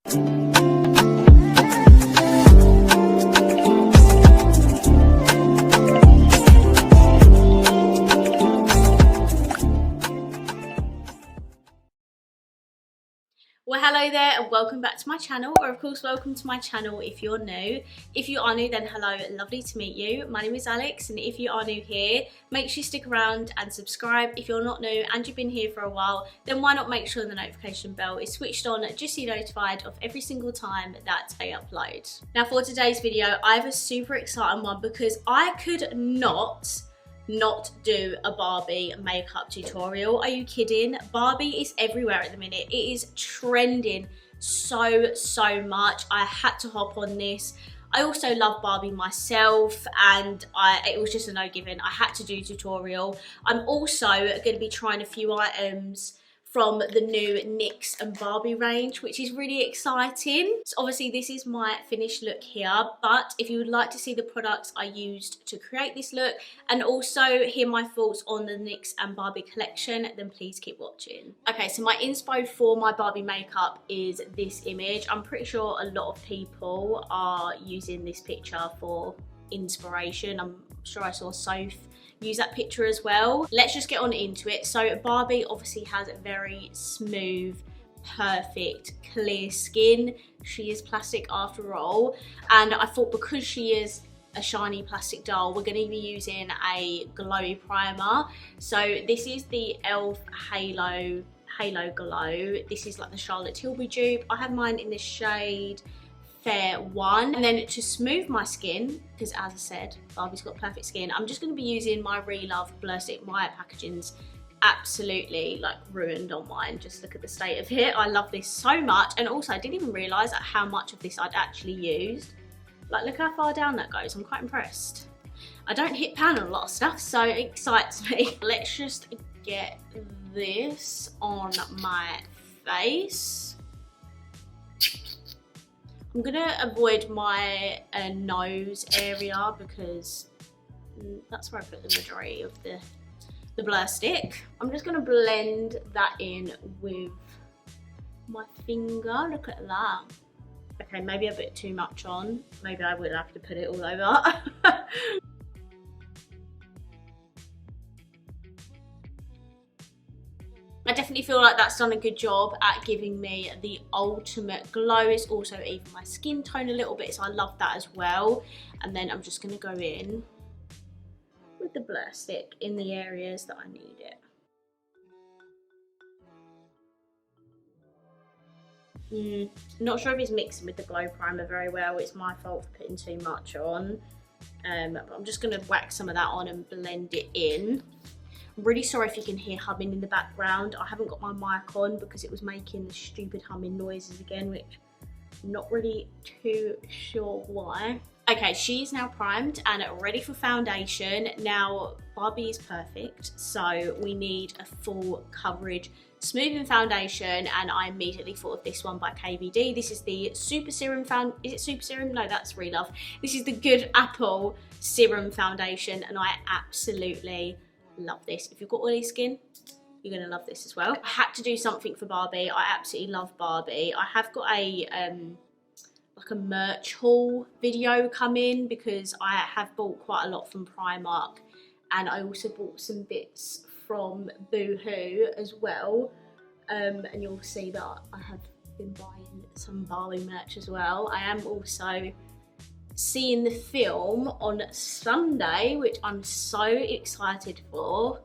Well, hello there and welcome back to my channel, or of course welcome to my channel if you're new. If you are new, then hello, lovely to meet you. My name is Alex, and if you are new here, make sure you stick around and subscribe. If you're not new and you've been here for a while, then why not make sure the notification bell is switched on just so you're notified of every single time that I upload. Now for today's video, I have a super exciting one because I could not do a Barbie makeup tutorial. Are you kidding? Barbie is everywhere at the minute. It is trending so much. I had to hop on this. I also love Barbie myself, and it was just a no given. I had to do a tutorial. I'm also going to be trying a few items from the new NYX and Barbie range, which is really exciting. So obviously this is my finished look here, but if you would like to see the products I used to create this look and also hear my thoughts on the NYX and Barbie collection, then please keep watching. Okay, so my inspo for my Barbie makeup is this image. I'm pretty sure a lot of people are using this picture for inspiration. I'm sure I saw Soph use that picture as well. Let's just get on into it. So Barbie obviously has a very smooth, perfect, clear skin. She is plastic after all, and I thought because she is a shiny plastic doll, we're going to be using a glowy primer. So this is the e.l.f. Halo Glow. This is like the Charlotte Tilbury dupe. I have mine in the shade Fair 1, and then to smooth my skin, because as I said, Barbie's got perfect skin, I'm just going to be using my Relove Blur Stick. My packaging's absolutely like ruined on mine. Just look at the state of it. I love this so much, and also I didn't even realise how much of this I'd actually used. Like, look how far down that goes. I'm quite impressed. I don't hit pan on a lot of stuff, so it excites me. Let's just get this on my face. I'm gonna avoid my nose area because that's where I put the majority of the blur stick. I'm just gonna blend that in with my finger. Look at that. Okay, maybe a bit too much on. Maybe I would have to put it all over. I definitely feel like that's done a good job at giving me the ultimate glow. It's also even my skin tone a little bit, so I love that as well. And then I'm just going to go in with the blur stick in the areas that I need it. Not sure if it's mixing with the glow primer very well. It's my fault for putting too much on. But I'm just going to whack some of that on and blend it in. I'm really sorry if you can hear humming in the background. I haven't got my mic on because it was making the stupid humming noises again, which I'm not really too sure why. Okay, she's now primed and ready for foundation. Now, Barbie is perfect, so we need a full coverage smoothing foundation, and I immediately thought of this one by KVD. This is the Super Serum is it Super Serum? No, that's Relove. This is the Good Apple Serum Foundation, and I absolutely love this. If you've got oily skin, you're gonna love this as well. I had to do something for Barbie. I absolutely love Barbie. I have got a like a merch haul video coming because I have bought quite a lot from Primark, and I also bought some bits from Boohoo as well, and you'll see that I have been buying some Barbie merch as well. I am also seeing the film on Sunday, which I'm so excited for,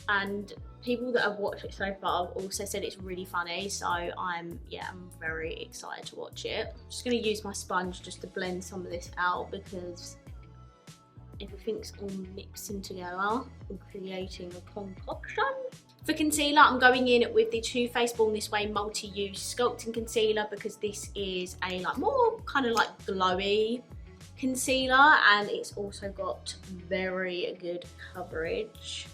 and people that have watched it so far have also said it's really funny, so I'm very excited to watch it. I'm just going to use my sponge just to blend some of this out because everything's all mixing together and creating a concoction. For concealer, I'm going in with the Too Faced Born This Way Multi-Use Sculpting Concealer because this is a like more kind of like glowy concealer, and it's also got very good coverage.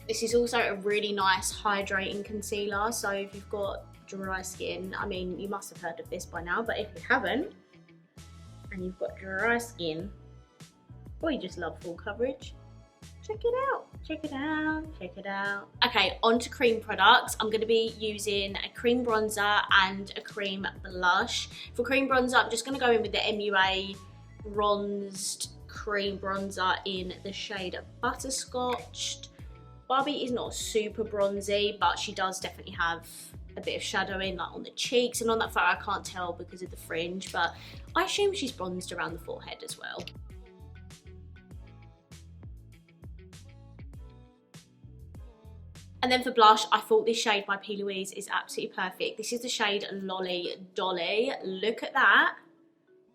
This is also a really nice hydrating concealer, so if you've got dry skin, I mean, you must have heard of this by now, but if you haven't and you've got dry skin, Or you just love full coverage. Check it out, check it out, check it out. Okay, on to cream products. I'm gonna be using a cream bronzer and a cream blush. For cream bronzer, I'm just gonna go in with the MUA bronzed cream bronzer in the shade Butterscotch. Barbie is not super bronzy, but she does definitely have a bit of shadowing like on the cheeks, and on that photo I can't tell because of the fringe, but I assume she's bronzed around the forehead as well. And then for blush, I thought this shade by Plouise is absolutely perfect. This is the shade Lolly Dolly. Look at that.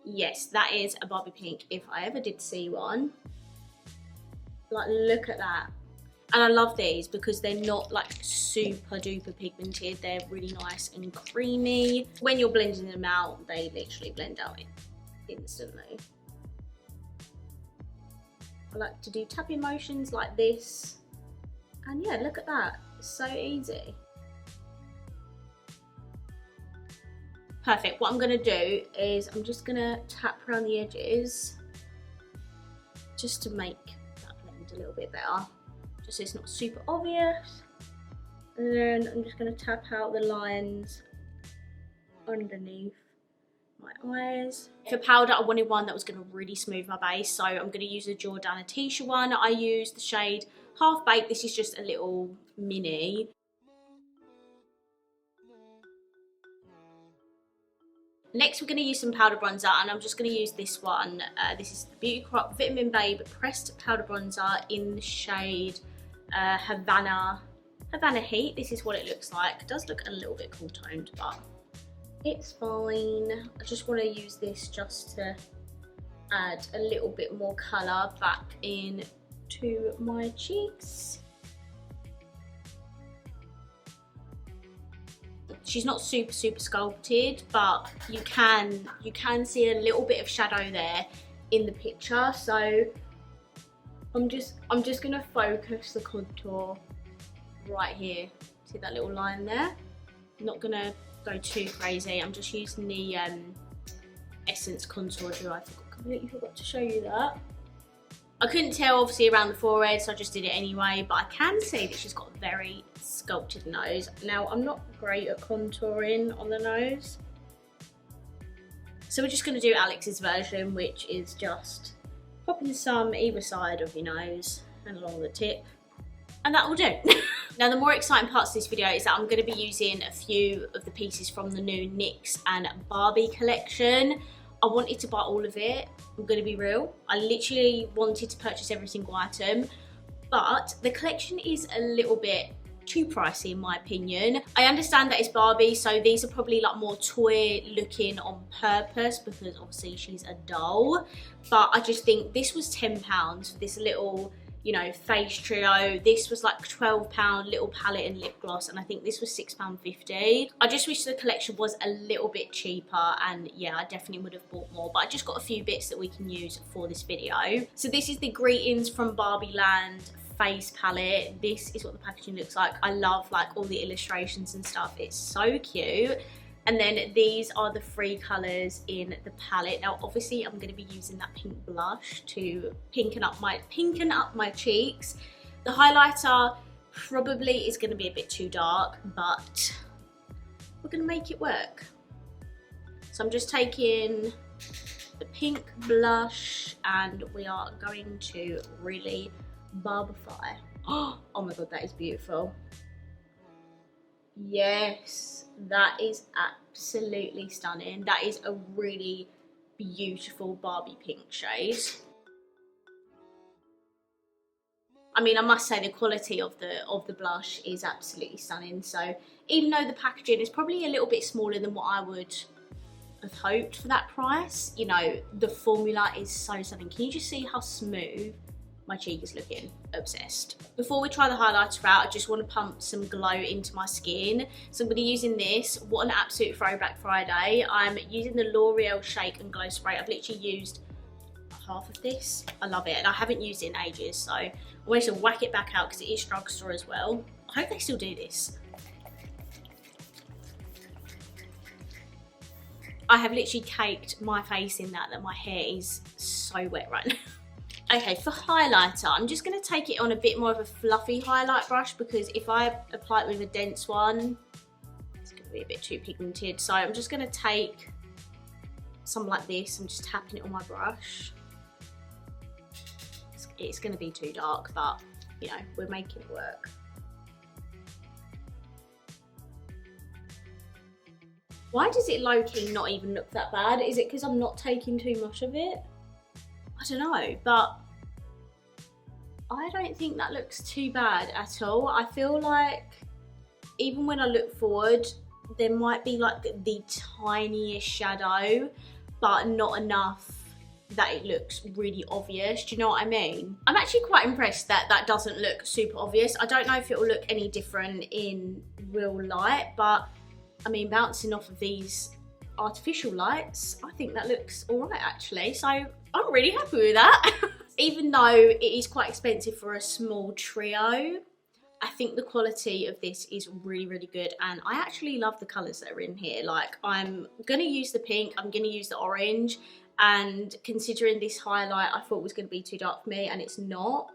Yes, that is a Barbie pink if I ever did see one. Like, look at that. And I love these because they're not like super duper pigmented. They're really nice and creamy. When you're blending them out, they literally blend out instantly. I like to do tapping motions like this. And yeah, look at that, it's so easy. Perfect, what I'm gonna do is I'm just gonna tap around the edges just to make that blend a little bit better, just so it's not super obvious. And then I'm just gonna tap out the lines underneath my eyes. For powder, I wanted one that was gonna really smooth my base, so I'm gonna use a Jordana ticia one. I use the shade Half Baked. This is just a little mini. Next, we're going to use some powder bronzer, and I'm just going to use this one. This is the Beauty Crop Vitamin Babe Pressed Powder Bronzer in the shade Havana Heat. This is what it looks like. It does look a little bit cool toned, but it's fine. I just want to use this just to add a little bit more colour back in to my cheeks. She's not super sculpted, but you can see a little bit of shadow there in the picture. So I'm just gonna focus the contour right here. See that little line there? I'm not gonna go too crazy. I'm just using the Essence Contour Gel. I completely forgot to show you that. I couldn't tell obviously around the forehead, so I just did it anyway, but I can see that she's got a very sculpted nose. Now, I'm not great at contouring on the nose, so we're just going to do Alex's version, which is just popping some either side of your nose and along the tip, and that will do. Now, the more exciting parts of this video is that I'm going to be using a few of the pieces from the new NYX and Barbie collection. I wanted to buy all of it, I'm gonna be real. I literally wanted to purchase every single item, but the collection is a little bit too pricey in my opinion. I understand that it's Barbie, so these are probably like more toy looking on purpose because obviously she's a doll, but I just think this was £10 for this little, you know, face trio. This was like £12 little palette and lip gloss, and I think this was £6.50. I just wish the collection was a little bit cheaper, and yeah, I definitely would have bought more, but I just got a few bits that we can use for this video. So this is the Greetings from Barbie Land face palette. This is what the packaging looks like. I love like all the illustrations and stuff, it's so cute. And then these are the 3 colours in the palette. Now obviously I'm going to be using that pink blush to pinken up my cheeks. The highlighter probably is going to be a bit too dark, but we're going to make it work. So I'm just taking the pink blush and we are going to really barbify. Oh my god, that is beautiful. Yes, that is absolutely stunning. That is a really beautiful Barbie pink shade. I mean, I must say the quality of the blush is absolutely stunning. So even though the packaging is probably a little bit smaller than what I would have hoped for that price, you know, the formula is so stunning. Can you just see how smooth my cheek is looking? Obsessed. Before we try the highlighter out, I just want to pump some glow into my skin. So I'm going to be using this. What an absolute throwback Friday. I'm using the L'Oreal Shake and Glow Spray. I've literally used half of this. I love it, and I haven't used it in ages, so I wanted to whack it back out because it is drugstore as well. I hope they still do this. I have literally caked my face in that my hair is so wet right now. Okay, for highlighter, I'm just going to take it on a bit more of a fluffy highlight brush, because if I apply it with a dense one, it's going to be a bit too pigmented. So I'm just going to take some like this. I'm just tapping it on my brush. It's going to be too dark, but you know, we're making it work. Why does it low-key not even look that bad? Is it because I'm not taking too much of it? I don't know, but I don't think that looks too bad at all. I feel like even when I look forward, there might be like the tiniest shadow, but not enough that it looks really obvious. Do you know what I mean? I'm actually quite impressed that that doesn't look super obvious. I don't know if it will look any different in real light, but I mean, bouncing off of these artificial lights, I think that looks all right actually. So I'm really happy with that. Even though it is quite expensive for a small trio, I think the quality of this is really, really good. And I actually love the colours that are in here. Like, I'm gonna use the pink, I'm gonna use the orange. And considering this highlight I thought was gonna be too dark for me, and it's not.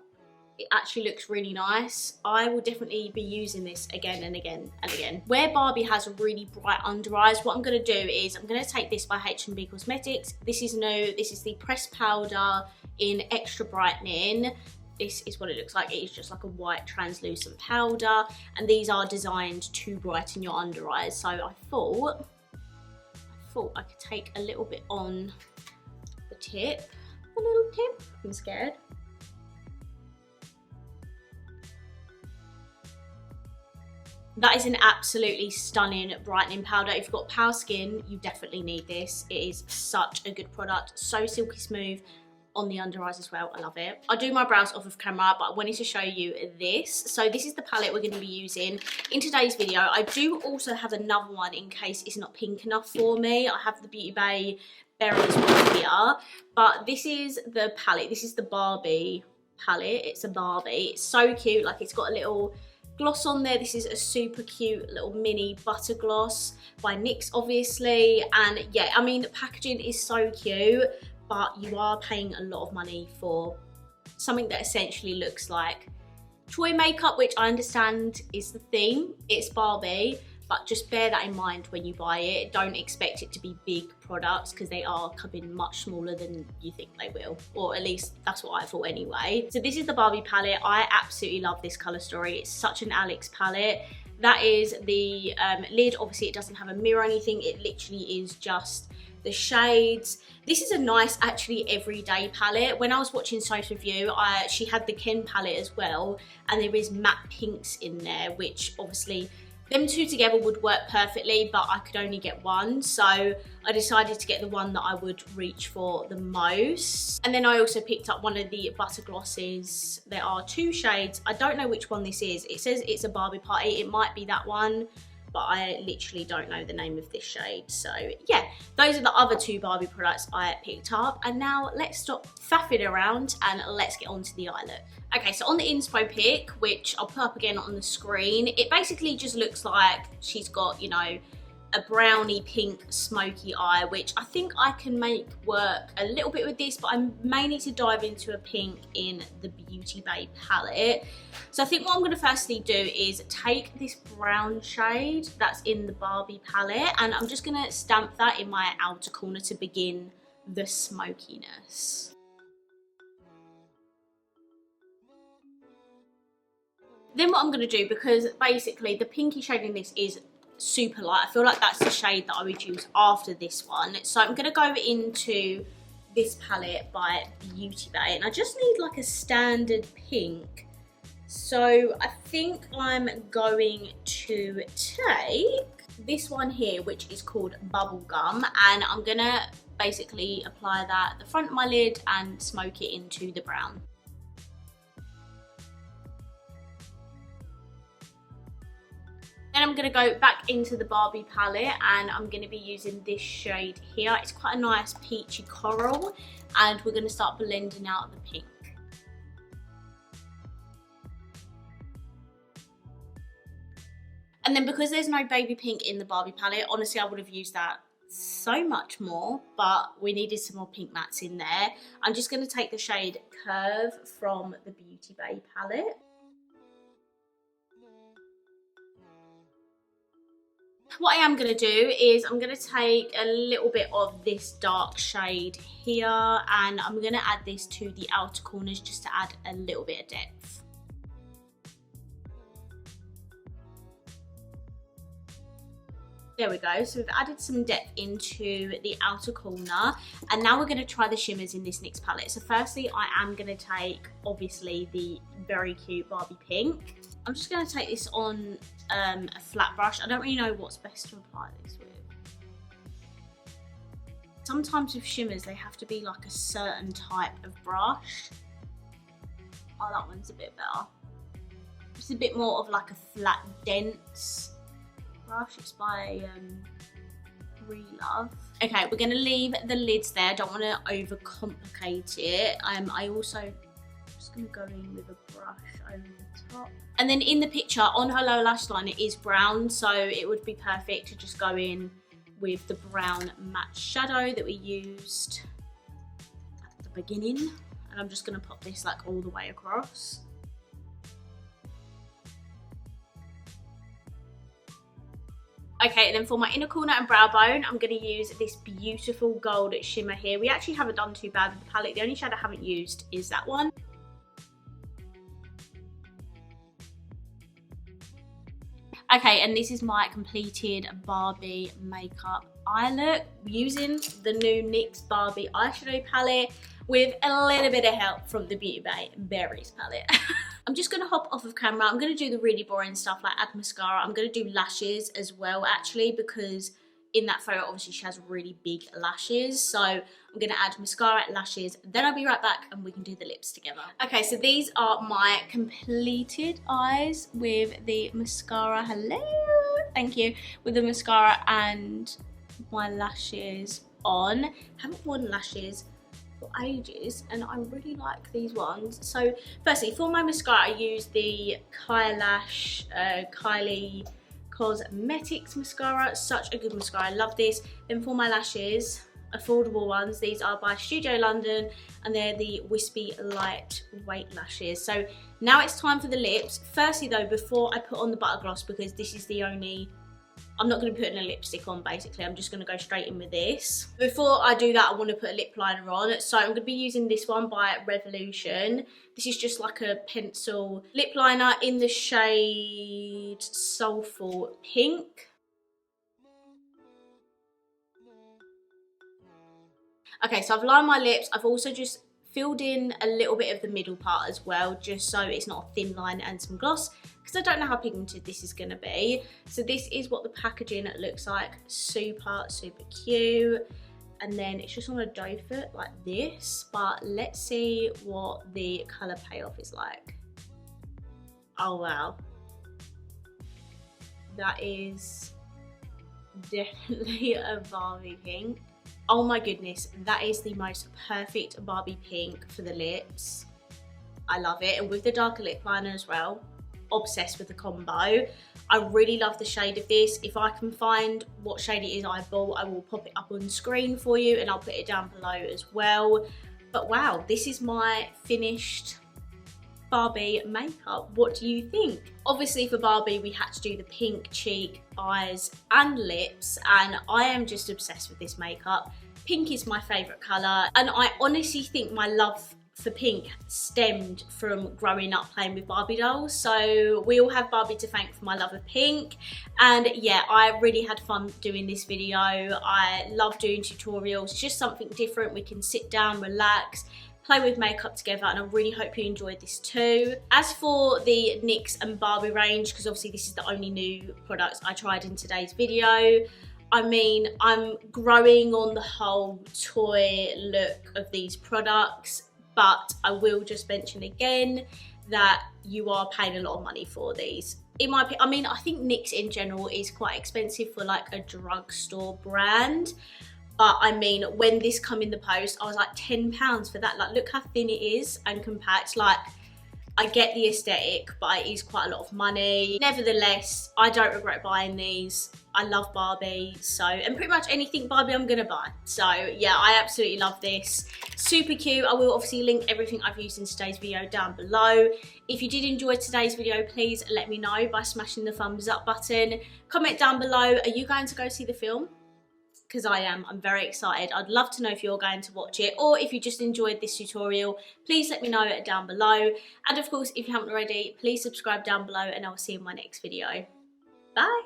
It actually looks really nice. I will definitely be using this again and again and again. Where Barbie has really bright under eyes, what I'm going to do is I'm going to take this by H&B Cosmetics. This is new. This is the pressed powder in Extra Brightening. This is what it looks like. It is just like a white translucent powder, and these are designed to brighten your under eyes. So I thought I could take a little bit on the tip. A little tip. I'm scared. That is an absolutely stunning brightening powder. If you've got pale skin, you definitely need this. It is such a good product. So silky smooth on the under eyes as well. I love it. I do my brows off of camera, but I wanted to show you this. So this is the palette we're going to be using in today's video. I do also have another one in case it's not pink enough for me. I have the Beauty Bay Berries one here, but this is the palette. This is the Barbie palette. It's a Barbie. It's so cute. Like, it's got a little gloss on there. This is a super cute little mini butter gloss by NYX, obviously. And yeah, I mean, the packaging is so cute, but you are paying a lot of money for something that essentially looks like toy makeup, which I understand is the theme. It's Barbie, but just bear that in mind when you buy it. Don't expect it to be big products, because they are coming much smaller than you think they will, or at least that's what I thought anyway. So this is the Barbie palette. I absolutely love this color story. It's such an Alex palette. That is the lid. Obviously it doesn't have a mirror or anything. It literally is just the shades. This is a nice, actually, everyday palette. When I was watching So's review, she had the Ken palette as well, and there is matte pinks in there, which obviously them two together would work perfectly, but I could only get one, so I decided to get the one that I would reach for the most. And then I also picked up one of the butter glosses. There are two shades. I don't know which one this is. It says it's a Barbie party. It might be that one, but I literally don't know the name of this shade. So yeah, those are the other two Barbie products I picked up. And now let's stop faffing around and let's get on to the eye look. Okay, so on the inspo pic, which I'll put up again on the screen, it basically just looks like she's got, you know, a brownie pink smoky eye, which I think I can make work a little bit with this, but I may need to dive into a pink in the Beauty Bay palette. So I think what I'm going to firstly do is take this brown shade that's in the Barbie palette, and I'm just going to stamp that in my outer corner to begin the smokiness. Then what I'm going to do, because basically the pinky shade in this is super light, I feel like that's the shade that I would use after this one. So I'm going to go into this palette by Beauty Bay, and I just need like a standard pink. So I think I'm going to take this one here, which is called Bubblegum, and I'm going to basically apply that at the front of my lid and smoke it into the brown. Then I'm going to go back into the Barbie palette, and I'm going to be using this shade here. It's quite a nice peachy coral, and we're going to start blending out the pink. And then because there's no baby pink in the Barbie palette, honestly I would have used that so much more, but we needed some more pink mattes in there. I'm just going to take the shade Curve from the Beauty Bay palette. What I am going to do is I'm going to take a little bit of this dark shade here, and I'm going to add this to the outer corners just to add a little bit of depth. There we go, so we've added some depth into the outer corner, and now we're going to try the shimmers in this NYX palette. So firstly, I am going to take, obviously, the very cute Barbie pink. I'm just going to take this on a flat brush. I don't really know what's best to apply this with. Sometimes with shimmers, they have to be like a certain type of brush. Oh, that one's a bit better. It's a bit more of like a flat, dense brush. It's by Relove. Okay, we're going to leave the lids there. I don't want to overcomplicate it. I also just going to go in with a brush over the top. And then in the picture, on her lower lash line, it is brown, so it would be perfect to just go in with the brown matte shadow that we used at the beginning. And I'm just going to pop this like all the way across. Okay, and then for my inner corner and brow bone, I'm going to use this beautiful gold shimmer here. We actually haven't done too bad with the palette. The only shade I haven't used is that one. Okay, and this is my completed Barbie makeup eye look using the new NYX Barbie eyeshadow palette with a little bit of help from the Beauty Bay Berries palette. I'm just going to hop off of camera. I'm going to do the really boring stuff like add mascara. I'm going to do lashes as well, actually, because in that photo, obviously, she has really big lashes. So I'm going to add mascara, lashes, then I'll be right back and we can do the lips together. Okay, so these are my completed eyes with the mascara. Hello, thank you. With the mascara and my lashes on. I haven't worn lashes for ages and I really like these ones. So firstly, for my mascara, I use the Kylie Cosmetics mascara. Such a good mascara, I love this. Then for my lashes, affordable ones, these are by Studio London and they're the Wispy Lightweight lashes. So now it's time for the lips. Firstly though, before I put on the butter gloss, because this is the only, I'm not going to put a lipstick on basically, I'm just going to go straight in with this. Before I do that, I want to put a lip liner on. So I'm going to be using this one by Revolution. This is just like a pencil lip liner in the shade Soulful Pink. Okay, so I've lined my lips. I've also just filled in a little bit of the middle part as well, just so it's not a thin line and some gloss, because I don't know how pigmented this is going to be. So this is what the packaging looks like. Super, super cute. And then it's just on a doe foot like this, but let's see what the colour payoff is like. Oh wow. That is definitely a Barbie pink. Oh my goodness, that is the most perfect Barbie pink for the lips. I love it, and with the darker lip liner as well. Obsessed with the combo. I really love the shade of this. If I can find what shade it is I bought, I will pop it up on screen for you and I'll put it down below as well. But wow, this is my finished Barbie makeup. What do you think? Obviously for Barbie we had to do the pink cheek, eyes and lips, and I am just obsessed with this makeup. Pink is my favourite colour, and I honestly think my love for pink stemmed from growing up playing with Barbie dolls. So we all have Barbie to thank for my love of pink. And yeah, I really had fun doing this video. I love doing tutorials, just something different. We can sit down, relax, play with makeup together, and I really hope you enjoyed this too. As for the NYX and Barbie range, because obviously this is the only new products I tried in today's video, I mean, I'm growing on the whole toy look of these products, but I will just mention again that you are paying a lot of money for these. In my opinion, I mean, I think NYX in general is quite expensive for like a drugstore brand. But I mean, when this come in the post, I was like £10 for that. Like, look how thin it is and compact. Like, I get the aesthetic, but it is quite a lot of money. Nevertheless, I don't regret buying these. I love Barbie, so, and pretty much anything Barbie I'm gonna buy. So yeah, I absolutely love this. Super cute. I will obviously link everything I've used in today's video down below. If you did enjoy today's video, please let me know by smashing the thumbs up button. Comment down below, are you going to go see the film? Because I am. I'm very excited. I'd love to know if you're going to watch it, or if you just enjoyed this tutorial, please let me know down below. And of course, if you haven't already, please subscribe down below, and I'll see you in my next video. Bye.